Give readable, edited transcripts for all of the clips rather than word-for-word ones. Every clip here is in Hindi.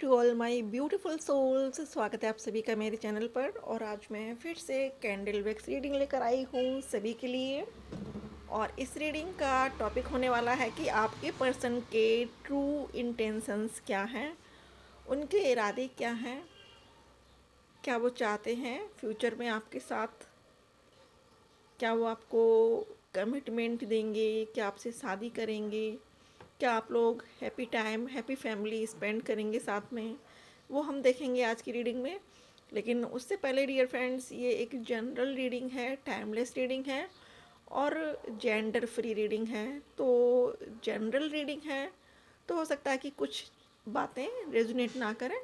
To all my beautiful souls. स्वागत है आप सभी का मेरे चैनल पर। और आज मैं फिर से कैंडल वैक्स रीडिंग लेकर आई हूँ सभी के लिए। और इस रीडिंग का टॉपिक होने वाला है कि आपके पर्सन के ट्रू इंटेंशंस क्या हैं, उनके इरादे क्या हैं, क्या वो चाहते हैं फ्यूचर में आपके साथ, क्या वो आपको कमिटमेंट देंगे, क्या आपसे शादी करेंगे, क्या आप लोग happy time happy family spend करेंगे साथ में, वो हम देखेंगे आज की रीडिंग में। लेकिन उससे पहले डियर फ्रेंड्स, ये एक जनरल रीडिंग है, टाइमलेस रीडिंग है और जेंडर फ्री रीडिंग है। तो जनरल रीडिंग है तो हो सकता है कि कुछ बातें रेजोनेट ना करें,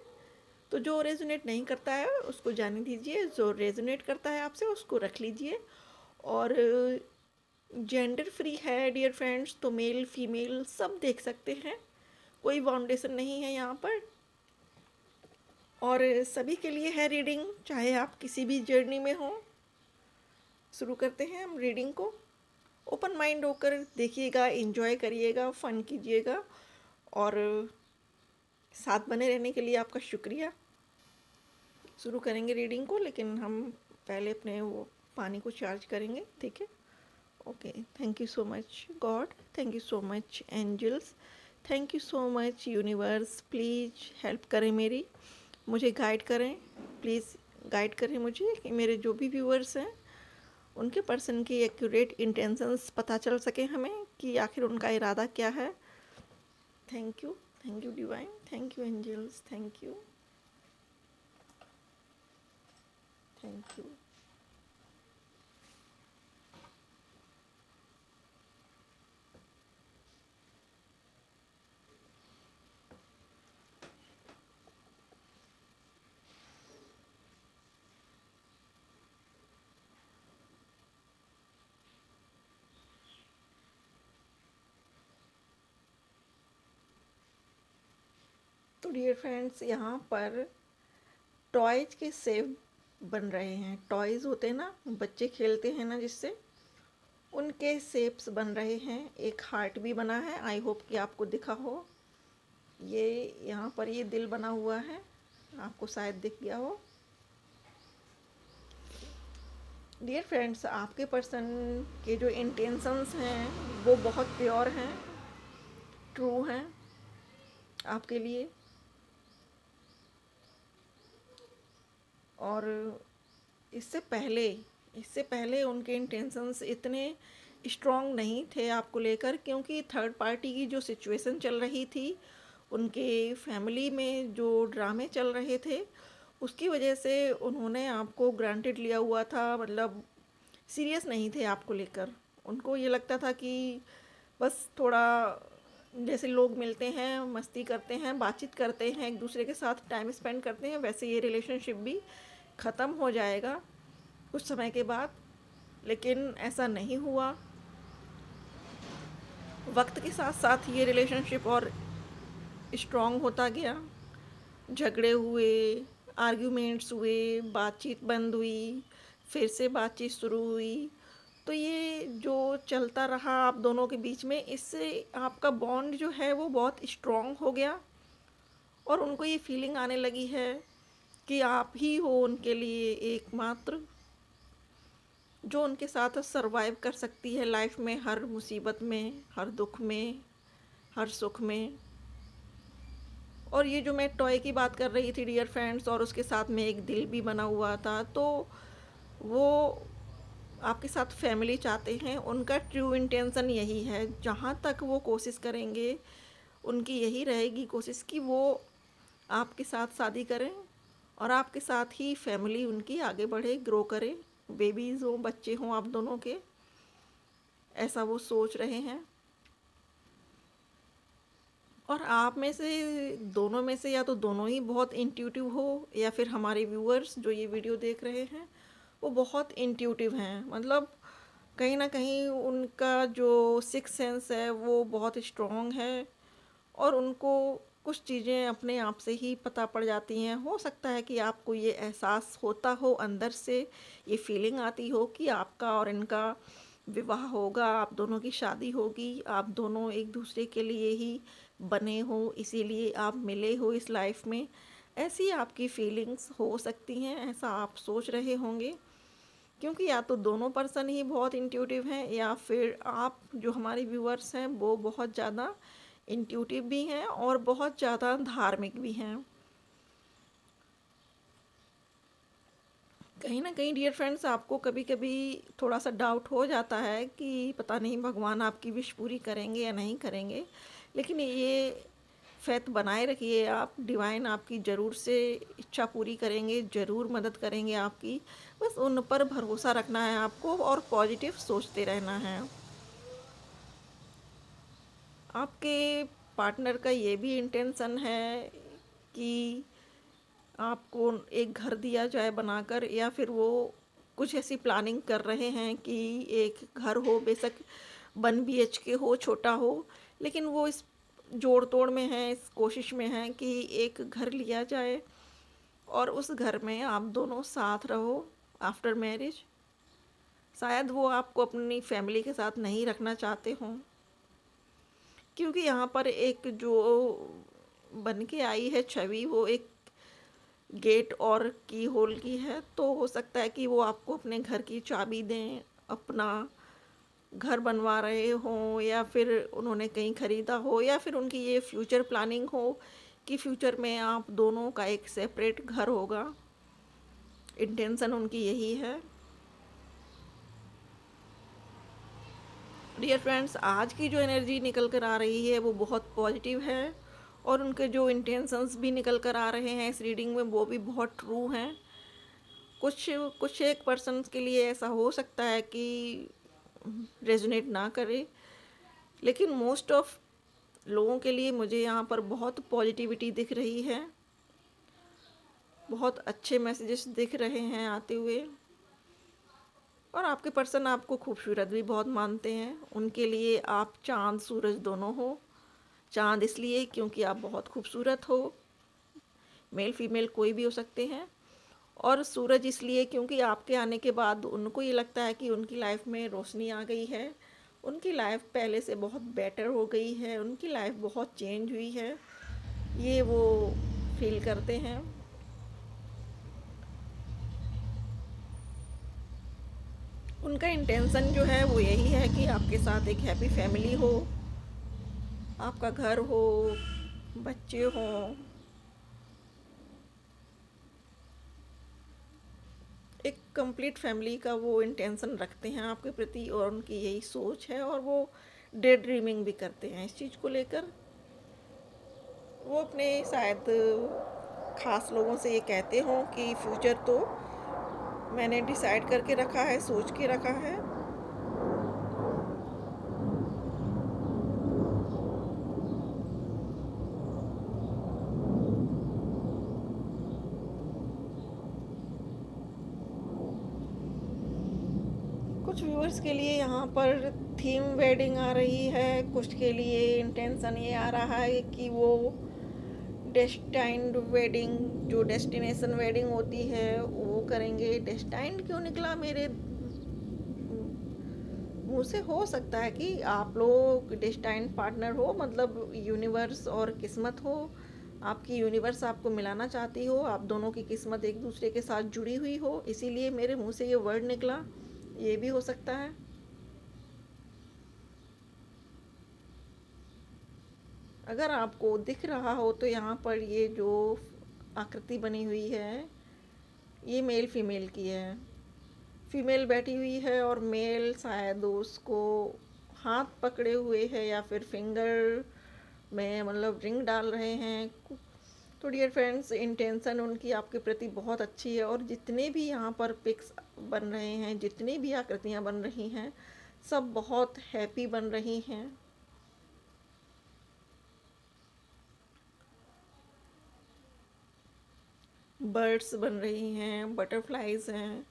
तो जो रेजोनेट नहीं करता है उसको जाने दीजिए, जो रेजोनेट करता है आपसे उसको रख लीजिए। और जेंडर फ्री है डियर फ्रेंड्स, तो मेल फीमेल सब देख सकते हैं, कोई बाउंडेशन नहीं है यहाँ पर। और सभी के लिए है रीडिंग, चाहे आप किसी भी जर्नी में हो। शुरू करते हैं हम रीडिंग को। ओपन माइंड होकर देखिएगा, एंजॉय करिएगा, फन कीजिएगा। और साथ बने रहने के लिए आपका शुक्रिया। शुरू करेंगे रीडिंग को, लेकिन हम पहले अपने वो पानी को चार्ज करेंगे, ठीक है? Okay, thank you so much God, thank you so much angels, thank you so much universe. Please help करें मेरी, मुझे गाइड करें, प्लीज़ गाइड करें मुझे कि मेरे जो भी व्यूअर्स हैं उनके पर्सन की एक्यूरेट इंटेंशंस पता चल सके हमें कि आखिर उनका इरादा क्या है। Thank you divine, thank you angels, thank you, thank you. तो डियर फ्रेंड्स, यहाँ पर टॉयज के सेव बन रहे हैं। टॉयज़ होते हैं ना, बच्चे खेलते हैं ना जिससे, उनके शेप्स बन रहे हैं। एक हार्ट भी बना है, आई होप कि आपको दिखा हो। ये यहाँ पर ये दिल बना हुआ है, आपको शायद दिख गया हो। डियर फ्रेंड्स, आपके पर्सन के जो इंटेंशंस हैं वो बहुत प्योर हैं, ट्रू हैं आपके लिए। और इससे पहले इससे पहले उनके इंटेंशंस इतने स्ट्रॉन्ग नहीं थे आपको लेकर, क्योंकि थर्ड पार्टी की जो सिचुएशन चल रही थी, उनके फैमिली में जो ड्रामे चल रहे थे, उसकी वजह से उन्होंने आपको ग्रांटेड लिया हुआ था। मतलब सीरियस नहीं थे आपको लेकर। उनको ये लगता था कि बस थोड़ा जैसे लोग मिलते हैं, मस्ती करते हैं, बातचीत करते हैं, एक दूसरे के साथ टाइम स्पेंड करते हैं, वैसे ये रिलेशनशिप भी ख़त्म हो जाएगा कुछ समय के बाद। लेकिन ऐसा नहीं हुआ। वक्त के साथ साथ ये रिलेशनशिप और स्ट्रॉन्ग होता गया। झगड़े हुए, आर्ग्यूमेंट्स हुए, बातचीत बंद हुई, फिर से बातचीत शुरू हुई। तो ये जो चलता रहा आप दोनों के बीच में, इससे आपका बॉन्ड जो है वो बहुत स्ट्रॉन्ग हो गया। और उनको ये फीलिंग आने लगी है कि आप ही हो उनके लिए एकमात्र, जो उनके साथ सरवाइव कर सकती है लाइफ में, हर मुसीबत में, हर दुख में, हर सुख में। और ये जो मैं टॉय की बात कर रही थी डियर फ्रेंड्स, और उसके साथ में एक दिल भी बना हुआ था, तो वो आपके साथ फैमिली चाहते हैं। उनका ट्रू इंटेंशन यही है, जहाँ तक वो कोशिश करेंगे, उनकी यही रहेगी कोशिश कि वो आपके साथ शादी करें और आपके साथ ही फैमिली उनकी आगे बढ़े, ग्रो करे, बेबीज़ हों, बच्चे हों आप दोनों के, ऐसा वो सोच रहे हैं। और आप में से, दोनों में से, या तो दोनों ही बहुत इंट्यूटिव हो, या फिर हमारे व्यूअर्स जो ये वीडियो देख रहे हैं वो बहुत इंट्यूटिव हैं। मतलब कहीं ना कहीं उनका जो सिक्स सेंस है वो बहुत स्ट्रॉन्ग है, और उनको कुछ चीज़ें अपने आप से ही पता पड़ जाती हैं। हो सकता है कि आपको ये एहसास होता हो, अंदर से ये फीलिंग आती हो कि आपका और इनका विवाह होगा, आप दोनों की शादी होगी, आप दोनों एक दूसरे के लिए ही बने हो, इसीलिए आप मिले हो इस लाइफ में, ऐसी आपकी फीलिंग्स हो सकती हैं, ऐसा आप सोच रहे होंगे। क्योंकि या तो दोनों पर्सन ही बहुत इंट्यूटिव हैं, या फिर आप जो हमारे व्यूअर्स हैं वो बहुत ज़्यादा इंट्यूटिव भी हैं और बहुत ज़्यादा धार्मिक भी हैं। कहीं ना कहीं डियर फ्रेंड्स, आपको कभी कभी थोड़ा सा डाउट हो जाता है कि पता नहीं भगवान आपकी विश पूरी करेंगे या नहीं करेंगे, लेकिन ये फेथ बनाए रखिए आप, डिवाइन आपकी ज़रूर से इच्छा पूरी करेंगे, ज़रूर मदद करेंगे आपकी। बस उन पर भरोसा रखना है आपको और पॉजिटिव सोचते रहना है। आपके पार्टनर का ये भी इंटेंशन है कि आपको एक घर दिया जाए बनाकर, या फिर वो कुछ ऐसी प्लानिंग कर रहे हैं कि एक घर हो, बेशक 1 BHK हो, छोटा हो, लेकिन वो इस जोड़ तोड़ में है, इस कोशिश में है कि एक घर लिया जाए और उस घर में आप दोनों साथ रहो आफ्टर मैरिज। शायद वो आपको अपनी फैमिली के साथ नहीं रखना चाहते हों, क्योंकि यहाँ पर एक जो बन के आई है छवि, वो एक गेट और की होल की है। तो हो सकता है कि वो आपको अपने घर की चाबी दें, अपना घर बनवा रहे हों, या फिर उन्होंने कहीं ख़रीदा हो, या फिर उनकी ये फ्यूचर प्लानिंग हो कि फ्यूचर में आप दोनों का एक सेपरेट घर होगा। इंटेंशन उनकी यही है। डियर फ्रेंड्स, आज की जो एनर्जी निकल कर आ रही है वो बहुत पॉजिटिव है, और उनके जो इंटेंशंस भी निकल कर आ रहे हैं इस रीडिंग में वो भी बहुत ट्रू हैं। कुछ कुछ एक पर्सन्स के लिए ऐसा हो सकता है कि रेजोनेट ना करे, लेकिन मोस्ट ऑफ लोगों के लिए मुझे यहाँ पर बहुत पॉजिटिविटी दिख रही है, बहुत अच्छे मैसेजेस दिख रहे हैं आते हुए। और आपके पर्सन आपको खूबसूरत भी बहुत मानते हैं, उनके लिए आप चाँद सूरज दोनों हो। चाँद इसलिए क्योंकि आप बहुत खूबसूरत हो, मेल फीमेल कोई भी हो सकते हैं, और सूरज इसलिए क्योंकि आपके आने के बाद उनको ये लगता है कि उनकी लाइफ में रोशनी आ गई है, उनकी लाइफ पहले से बहुत बेटर हो गई है, उनकी लाइफ बहुत चेंज हुई है, ये वो फील करते हैं। उनका इंटेंशन जो है वो यही है कि आपके साथ एक हैप्पी फैमिली हो, आपका घर हो, बच्चे हों, एक कंप्लीट फैमिली का वो इंटेंशन रखते हैं आपके प्रति, और उनकी यही सोच है, और वो डे ड्रीमिंग भी करते हैं इस चीज़ को लेकर। वो अपने शायद ख़ास लोगों से ये कहते हों कि फ्यूचर तो मैंने डिसाइड करके रखा है, सोच के रखा है। कुछ व्यूअर्स के लिए यहाँ पर थीम वेडिंग आ रही है, कुछ के लिए इंटेंशन ये आ रहा है कि वो डेस्टाइंड वेडिंग, जो डेस्टिनेशन वेडिंग होती है वो करेंगे। डेस्टाइंड क्यों निकला मेरे मुँह से? हो सकता है कि आप लोग डेस्टाइंड पार्टनर हो, मतलब यूनिवर्स और किस्मत हो, आपकी यूनिवर्स आपको मिलाना चाहती हो, आप दोनों की किस्मत एक दूसरे के साथ जुड़ी हुई हो, इसीलिए मेरे मुँह से ये वर्ड निकला, ये भी हो सकता है। अगर आपको दिख रहा हो तो यहाँ पर ये जो आकृति बनी हुई है ये मेल फीमेल की है। फीमेल बैठी हुई है और मेल शायद उसको हाथ पकड़े हुए है, या फिर फिंगर में मतलब रिंग डाल रहे हैं। तो डियर फ्रेंड्स, इंटेंशन उनकी आपके प्रति बहुत अच्छी है, और जितने भी यहाँ पर पिक्स बन रहे हैं, जितनी भी आकृतियाँ बन रही हैं, सब बहुत हैप्पी बन रही हैं। बर्ड्स बन रही हैं, बटरफ्लाइज हैं।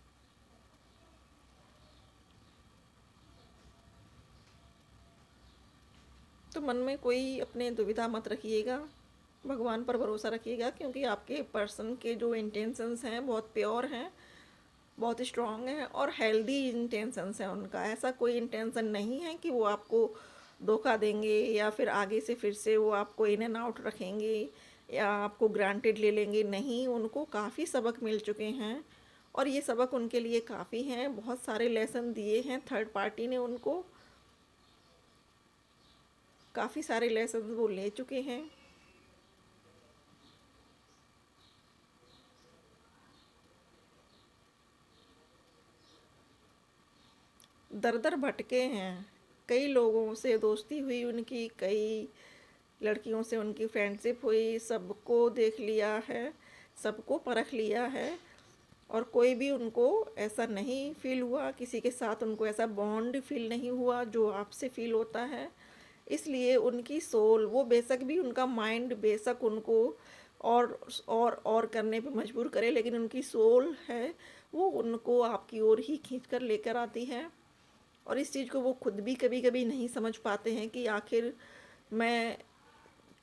तो मन में कोई अपने दुविधा मत रखिएगा, भगवान पर भरोसा रखिएगा, क्योंकि आपके पर्सन के जो इंटेंशंस हैं बहुत प्योर हैं, बहुत स्ट्रॉन्ग हैं और हेल्दी इंटेंशंस हैं उनका। ऐसा कोई इंटेंशन नहीं है कि वो आपको धोखा देंगे या फिर आगे से फिर से वो आपको इन एंड आउट रखेंगे या आपको ग्रांटेड ले लेंगे। नहीं, उनको काफ़ी सबक मिल चुके हैं और ये सबक उनके लिए काफ़ी हैं। बहुत सारे लेसन दिए हैं थर्ड पार्टी ने उनको, काफ़ी सारे लेसन वो ले चुके हैं। दर दर भटके हैं, कई लोगों से दोस्ती हुई उनकी, कई लड़कियों से उनकी फ्रेंडशिप हुई, सबको देख लिया है, सबको परख लिया है और कोई भी उनको ऐसा नहीं फील हुआ, किसी के साथ उनको ऐसा बॉन्ड फील नहीं हुआ जो आपसे फील होता है। इसलिए उनकी सोल, वो बेशक भी उनका माइंड बेशक उनको और और करने पे मजबूर करे, लेकिन उनकी सोल है वो उनको आपकी ओर ही खींच कर लेकर आती है। और इस चीज़ को वो खुद भी कभी कभी नहीं समझ पाते हैं कि आखिर मैं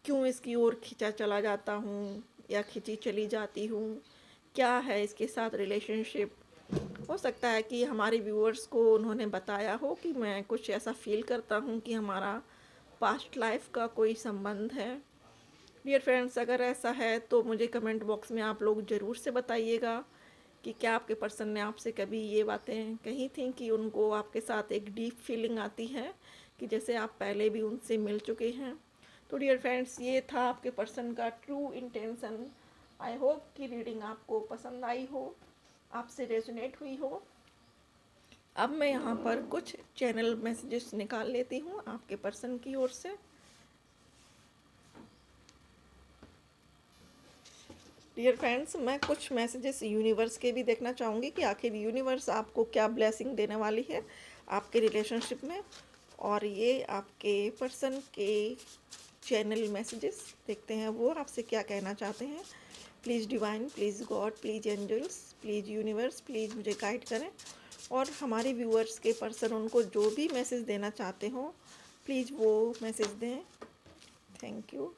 क्यों इसकी ओर खिंचा चला जाता हूँ या खिंची चली जाती हूँ, क्या है इसके साथ रिलेशनशिप। हो सकता है कि हमारे व्यूअर्स को उन्होंने बताया हो कि मैं कुछ ऐसा फील करता हूँ कि हमारा पास्ट लाइफ का कोई संबंध है। डियर फ्रेंड्स, अगर ऐसा है तो मुझे कमेंट बॉक्स में आप लोग ज़रूर से बताइएगा कि क्या आपके पर्सन ने आपसे कभी ये बातें कही थी कि उनको आपके साथ एक डीप फीलिंग आती है कि जैसे आप पहले भी उनसे मिल चुके हैं। तो डियर फ्रेंड्स, ये था आपके पर्सन का ट्रू इंटेंशन। आई होप कि रीडिंग आपको पसंद आई हो, आपसे रेजोनेट हुई हो। अब मैं यहाँ पर कुछ चैनल मैसेजेस निकाल लेती हूँ आपके पर्सन की ओर से। डियर फ्रेंड्स, मैं कुछ मैसेजेस यूनिवर्स के भी देखना चाहूँगी कि आखिर यूनिवर्स आपको क्या ब्लेसिंग देने वाली है आपके रिलेशनशिप में। और ये आपके पर्सन के चैनल मैसेजेस देखते हैं वो आपसे क्या कहना चाहते हैं। Please divine, please God, please angels, please universe, please मुझे गाइड करें। और हमारे व्यूअर्स के पर्सन उनको जो भी मैसेज देना चाहते हो प्लीज़ वो मैसेज दें। Thank you.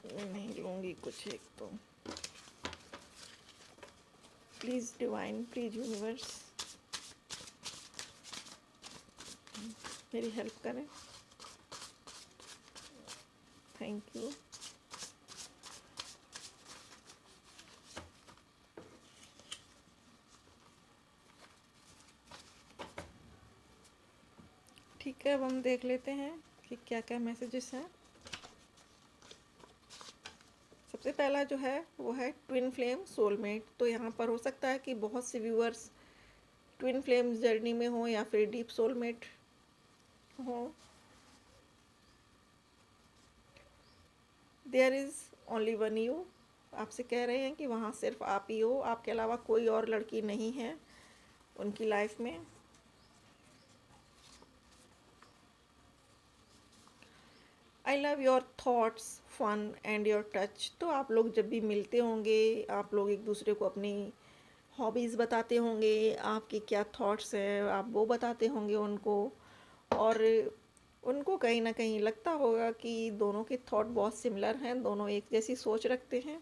नहीं लूँगी कुछ एक तो। प्लीज़ डिवाइन, प्लीज़ यूनिवर्स मेरी हेल्प करें। Thank you. ठीक है, अब हम देख लेते हैं कि क्या क्या मैसेजेस हैं। सबसे पहला जो है वो है ट्विन फ्लेम सोलमेट। तो यहाँ पर हो सकता है कि बहुत से व्यूअर्स ट्विन फ्लेम जर्नी में हो या फिर डीप सोलमेट हो। There is only one you, आपसे कह रहे हैं कि वहाँ सिर्फ आप ही हो, आपके अलावा कोई और लड़की नहीं है उनकी लाइफ में। I love your thoughts, fun and your touch. तो आप लोग जब भी मिलते होंगे आप लोग एक दूसरे को अपनी हॉबीज़ बताते होंगे, आपकी क्या थॉट्स हैं आप वो बताते होंगे उनको। और उनको कहीं ना कहीं लगता होगा कि दोनों के थॉट बहुत सिमिलर हैं, दोनों एक जैसी सोच रखते हैं।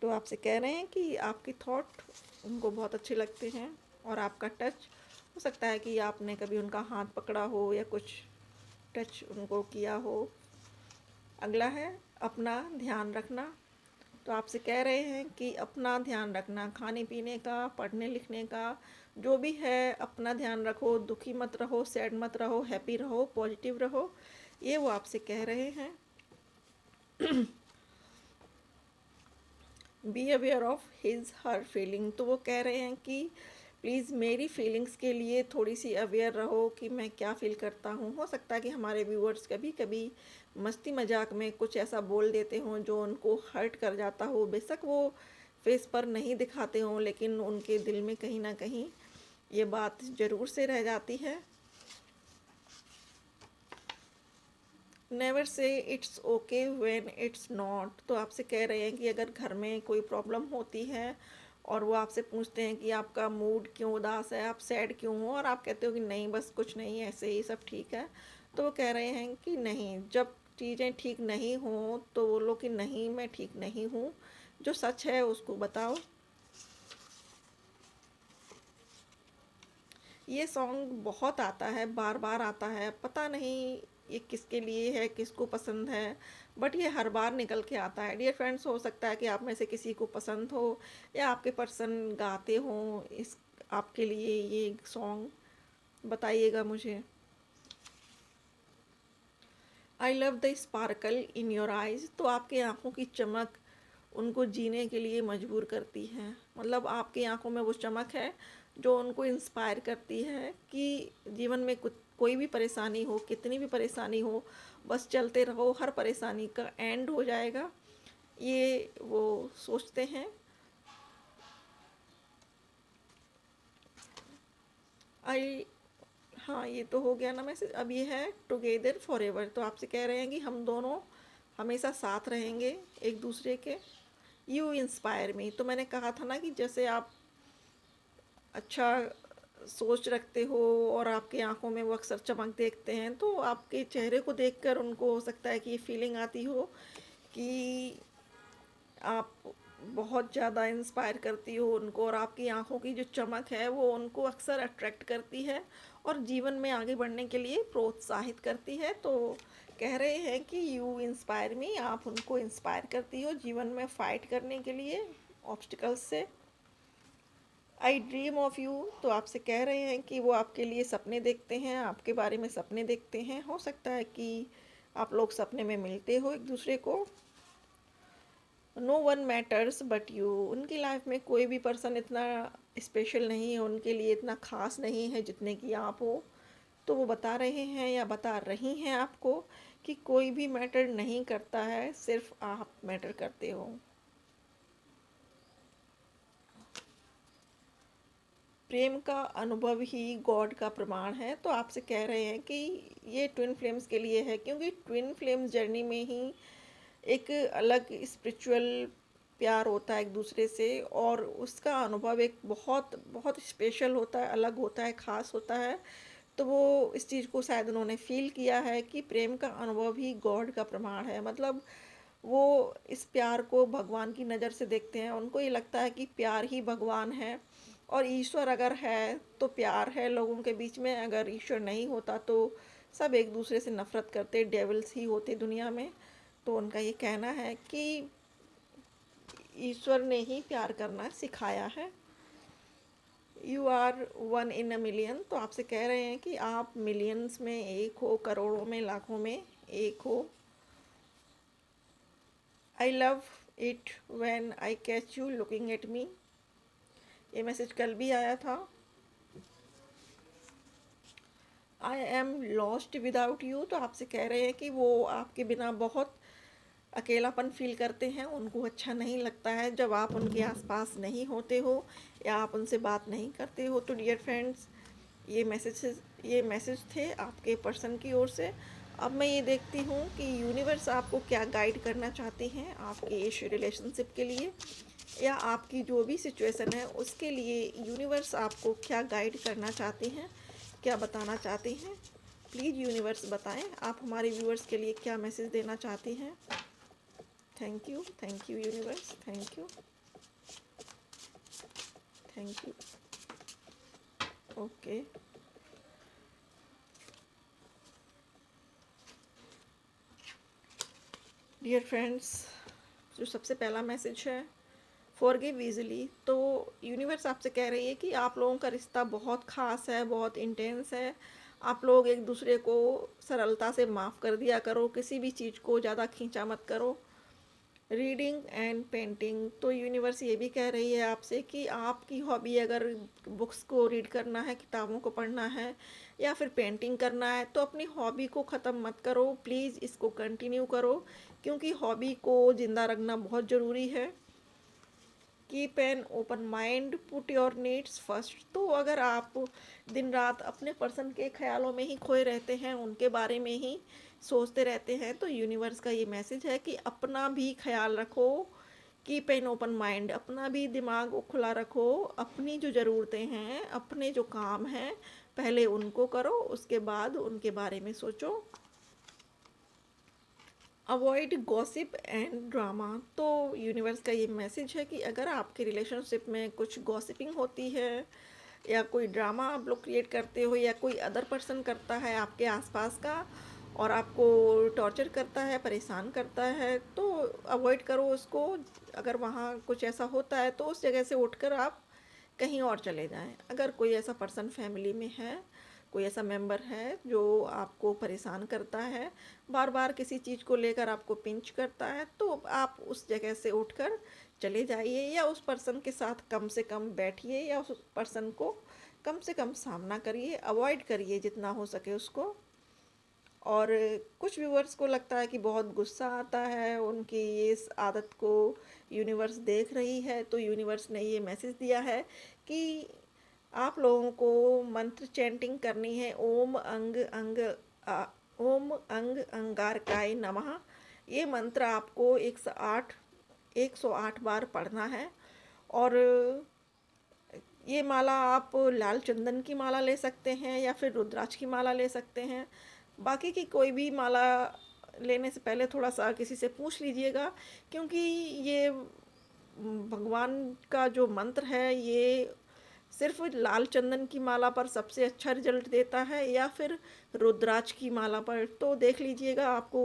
तो आपसे कह रहे हैं कि आपके थॉट उनको बहुत अच्छे लगते हैं। और आपका टच, हो सकता है कि आपने कभी उनका हाथ पकड़ा हो या कुछ टच उनको किया हो। अगला है अपना ध्यान रखना। तो आपसे कह रहे हैं कि अपना ध्यान रखना, खाने पीने का, पढ़ने लिखने का, जो भी है अपना ध्यान रखो, दुखी मत रहो, सैड मत रहो, हैप्पी रहो, पॉजिटिव रहो, ये वो आपसे कह रहे हैं। Be aware of his her feeling. तो वो कह रहे हैं कि प्लीज़ मेरी फीलिंग्स के लिए थोड़ी सी अवेयर रहो कि मैं क्या फ़ील करता हूँ। हो सकता है कि हमारे व्यूअर्स कभी कभी मस्ती मजाक में कुछ ऐसा बोल देते हों जो उनको हर्ट कर जाता हो। बेशक वो फेस पर नहीं दिखाते हों, लेकिन उनके दिल में कहीं ना कहीं ये बात ज़रूर से रह जाती है। Never say it's okay when it's not. तो आपसे कह रहे हैं कि अगर घर में कोई प्रॉब्लम होती है और वो आपसे पूछते हैं कि आपका मूड क्यों उदास है, आप सैड क्यों हो, और आप कहते हो कि नहीं बस कुछ नहीं, ऐसे ही सब ठीक है, तो वो कह रहे हैं कि नहीं, जब चीज़ें ठीक नहीं हों तो बोलो कि नहीं मैं ठीक नहीं हूँ, जो सच है उसको बताओ। ये सॉन्ग बहुत आता है, बार-बार आता है, पता नहीं ये किसके लिए है, किसको पसंद है, बट ये हर बार निकल के आता है। डियर फ्रेंड्स, हो सकता है कि आप में से किसी को पसंद हो या आपके पर्सन गाते हों इस आपके लिए ये सॉन्ग, बताइएगा मुझे। I love the sparkle in your eyes, तो आपकी आँखों की चमक उनको जीने के लिए मजबूर करती है। मतलब आपकी आँखों में वो चमक है जो उनको इंस्पायर करती है कि जीवन में कुछ कोई भी परेशानी हो, कितनी भी परेशानी हो, बस चलते रहो, हर परेशानी का एंड हो जाएगा, ये वो सोचते हैं। आई हाँ, ये तो हो गया ना मैसेज। अब ये है टुगेदर फॉरएवर, तो आपसे कह रहे हैं कि हम दोनों हमेशा साथ रहेंगे एक दूसरे के। यू इंस्पायर मी, तो मैंने कहा था ना कि जैसे आप अच्छा सोच रखते हो और आपकी आंखों में वो अक्सर चमक देखते हैं, तो आपके चेहरे को देखकर उनको हो सकता है कि ये फीलिंग आती हो कि आप बहुत ज़्यादा इंस्पायर करती हो उनको, और आपकी आंखों की जो चमक है वो उनको अक्सर अट्रैक्ट करती है और जीवन में आगे बढ़ने के लिए प्रोत्साहित करती है। तो कह रहे हैं कि यू इंस्पायर मी, आप उनको इंस्पायर करती हो जीवन में फ़ाइट करने के लिए ऑब्स्टिकल्स से। आई ड्रीम ऑफ यू, तो आपसे कह रहे हैं कि वो आपके लिए सपने देखते हैं, आपके बारे में सपने देखते हैं। हो सकता है कि आप लोग सपने में मिलते हो एक दूसरे को। No one matters but you, उनकी लाइफ में कोई भी पर्सन इतना स्पेशल नहीं है, उनके लिए इतना खास नहीं है जितने कि आप हो। तो वो बता रहे हैं या बता रही हैं आपको कि कोई भी मैटर नहीं करता है, सिर्फ आप मैटर करते हो। प्रेम का अनुभव ही गॉड का प्रमाण है, तो आपसे कह रहे हैं कि ये ट्विन फ्लेम्स के लिए है, क्योंकि ट्विन फ्लेम्स जर्नी में ही एक अलग स्पिरिचुअल प्यार होता है एक दूसरे से, और उसका अनुभव एक बहुत बहुत स्पेशल होता है, अलग होता है, ख़ास होता है। तो वो इस चीज़ को शायद उन्होंने फील किया है कि प्रेम का अनुभव ही गॉड का प्रमाण है। मतलब वो इस प्यार को भगवान की नज़र से देखते हैं, उनको ये लगता है कि प्यार ही भगवान है, और ईश्वर अगर है तो प्यार है लोगों के बीच में, अगर ईश्वर नहीं होता तो सब एक दूसरे से नफरत करते, डेविल्स ही होते दुनिया में। तो उनका ये कहना है कि ईश्वर ने ही प्यार करना सिखाया है। You are one in a million, तो आपसे कह रहे हैं कि आप मिलियंस में एक हो, करोड़ों में, लाखों में एक हो। I love it when I catch you looking at me, ये मैसेज कल भी आया था। I am lost without you, तो आपसे कह रहे हैं कि वो आपके बिना बहुत अकेलापन फील करते हैं, उनको अच्छा नहीं लगता है जब आप उनके आसपास नहीं होते हो या आप उनसे बात नहीं करते हो। तो डियर फ्रेंड्स, ये मैसेज थे आपके पर्सन की ओर से। अब मैं ये देखती हूँ कि यूनिवर्स आपको क्या गाइड करना चाहते हैं आपके इस रिलेशनशिप के लिए, या आपकी जो भी सिचुएशन है उसके लिए यूनिवर्स आपको क्या गाइड करना चाहते हैं, क्या बताना चाहते हैं। प्लीज़ यूनिवर्स बताएं आप हमारे व्यूअर्स के लिए क्या मैसेज देना चाहते हैं। Thank you universe, thank you, thank you. Okay, dear friends, जो सबसे पहला मैसेज है फॉरगिव ईज़िली, तो यूनिवर्स आपसे कह रही है कि आप लोगों का रिश्ता बहुत ख़ास है, बहुत इंटेंस है। आप लोग एक दूसरे को सरलता से माफ़ कर दिया करो, किसी भी चीज़ को ज़्यादा खींचा मत करो। रीडिंग एंड पेंटिंग, तो यूनिवर्स ये भी कह रही है आपसे कि आपकी हॉबी अगर बुक्स को रीड करना है, किताबों को पढ़ना है या फिर पेंटिंग करना है, तो अपनी हॉबी को ख़त्म मत करो, प्लीज़ इसको कंटिन्यू करो, क्योंकि हॉबी को ज़िंदा रखना बहुत ज़रूरी है। Keep an open mind, put your needs first, तो अगर आप दिन रात अपने पर्सन के ख्यालों में ही खोए रहते हैं, उनके बारे में ही सोचते रहते हैं, तो यूनिवर्स का ये मैसेज है कि अपना भी ख्याल रखो। कीप एन ओपन माइंड, अपना भी दिमाग को खुला रखो, अपनी जो ज़रूरतें हैं, अपने जो काम हैं, पहले उनको करो, उसके बाद उनके बारे में सोचो। अवॉइड गॉसिप एंड ड्रामा, तो यूनिवर्स का ये मैसेज है कि अगर आपके रिलेशनशिप में कुछ गॉसिपिंग होती है या कोई ड्रामा आप लोग क्रिएट करते हो या कोई अदर पर्सन करता है आपके आसपास का और आपको टॉर्चर करता है, परेशान करता है, तो अवॉइड करो उसको। अगर वहाँ कुछ ऐसा होता है तो उस जगह से उठकर आप कहीं और चले जाएं। अगर कोई ऐसा पर्सन फैमिली में है, कोई ऐसा मेंबर है जो आपको परेशान करता है, बार बार किसी चीज़ को लेकर आपको पिंच करता है, तो आप उस जगह से उठकर चले जाइए या उस पर्सन के साथ कम से कम बैठिए या उस पर्सन को कम से कम सामना करिए, अवॉइड करिए जितना हो सके उसको। और कुछ व्यूअर्स को लगता है कि बहुत गुस्सा आता है उनकी इस आदत को, यूनिवर्स देख रही है, तो यूनिवर्स ने ये मैसेज दिया है कि आप लोगों को मंत्र चैंटिंग करनी है, ओम अंग अंगारकाय नमः। ये मंत्र आपको 108 बार पढ़ना है। और ये माला आप लाल चंदन की माला ले सकते हैं या फिर रुद्राक्ष की माला ले सकते हैं। बाकी की कोई भी माला लेने से पहले थोड़ा सा किसी से पूछ लीजिएगा, क्योंकि ये भगवान का जो मंत्र है ये सिर्फ लाल चंदन की माला पर सबसे अच्छा रिजल्ट देता है या फिर रुद्राक्ष की माला पर। तो देख लीजिएगा आपको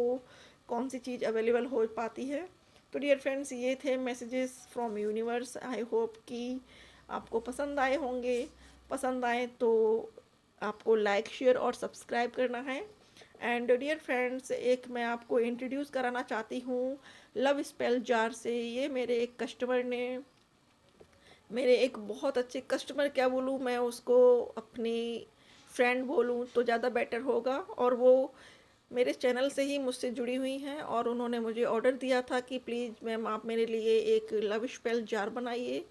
कौन सी चीज़ अवेलेबल हो पाती है। तो डियर फ्रेंड्स, ये थे messages from universe. I hope कि आपको पसंद आए होंगे। पसंद आए तो आपको लाइक, शेयर और सब्सक्राइब करना है। एंड डियर फ्रेंड्स, एक मैं आपको इंट्रोड्यूस कराना चाहती हूँ लव स्पेल जार से। ये मेरे एक कस्टमर ने, मेरे एक बहुत अच्छे कस्टमर, क्या बोलूँ मैं उसको, अपनी फ्रेंड बोलूँ तो ज़्यादा बेटर होगा। और वो मेरे चैनल से ही मुझसे जुड़ी हुई हैं और उन्होंने मुझे ऑर्डर दिया था कि प्लीज़ मैम आप मेरे लिए एक लव स्पेल जार बनाइए।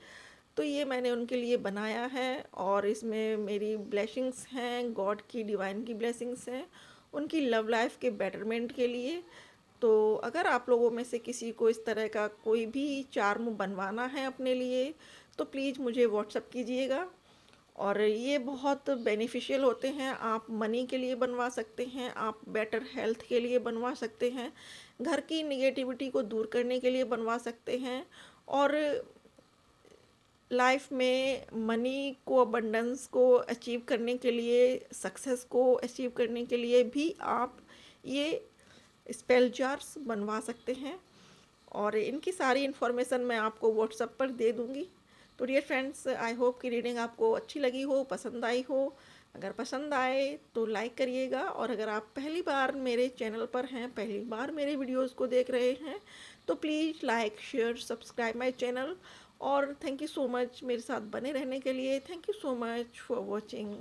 तो ये मैंने उनके लिए बनाया है और इसमें मेरी ब्लेसिंग्स हैं, गॉड की डिवाइन की ब्लेसिंग्स हैं उनकी लव लाइफ के बेटरमेंट के लिए। तो अगर आप लोगों में से किसी को इस तरह का कोई भी चार्म बनवाना है अपने लिए तो प्लीज़ मुझे व्हाट्सअप कीजिएगा। और ये बहुत बेनिफिशियल होते हैं। आप मनी के लिए बनवा सकते हैं, आप बेटर हेल्थ के लिए बनवा सकते हैं, घर की निगेटिविटी को दूर करने के लिए बनवा सकते हैं, और लाइफ में मनी को, अबंडेंस को अचीव करने के लिए, सक्सेस को अचीव करने के लिए भी आप ये स्पेल जार्स बनवा सकते हैं। और इनकी सारी इन्फॉर्मेशन मैं आपको व्हाट्सएप पर दे दूँगी। तो डियर फ्रेंड्स, आई होप कि रीडिंग आपको अच्छी लगी हो, पसंद आई हो। अगर पसंद आए तो लाइक करिएगा, और अगर आप पहली बार मेरे चैनल पर हैं, पहली बार मेरे वीडियोस को देख रहे हैं, तो please like, share, subscribe my channel. और थैंक यू सो मच मेरे साथ बने रहने के लिए। Thank you so much for watching.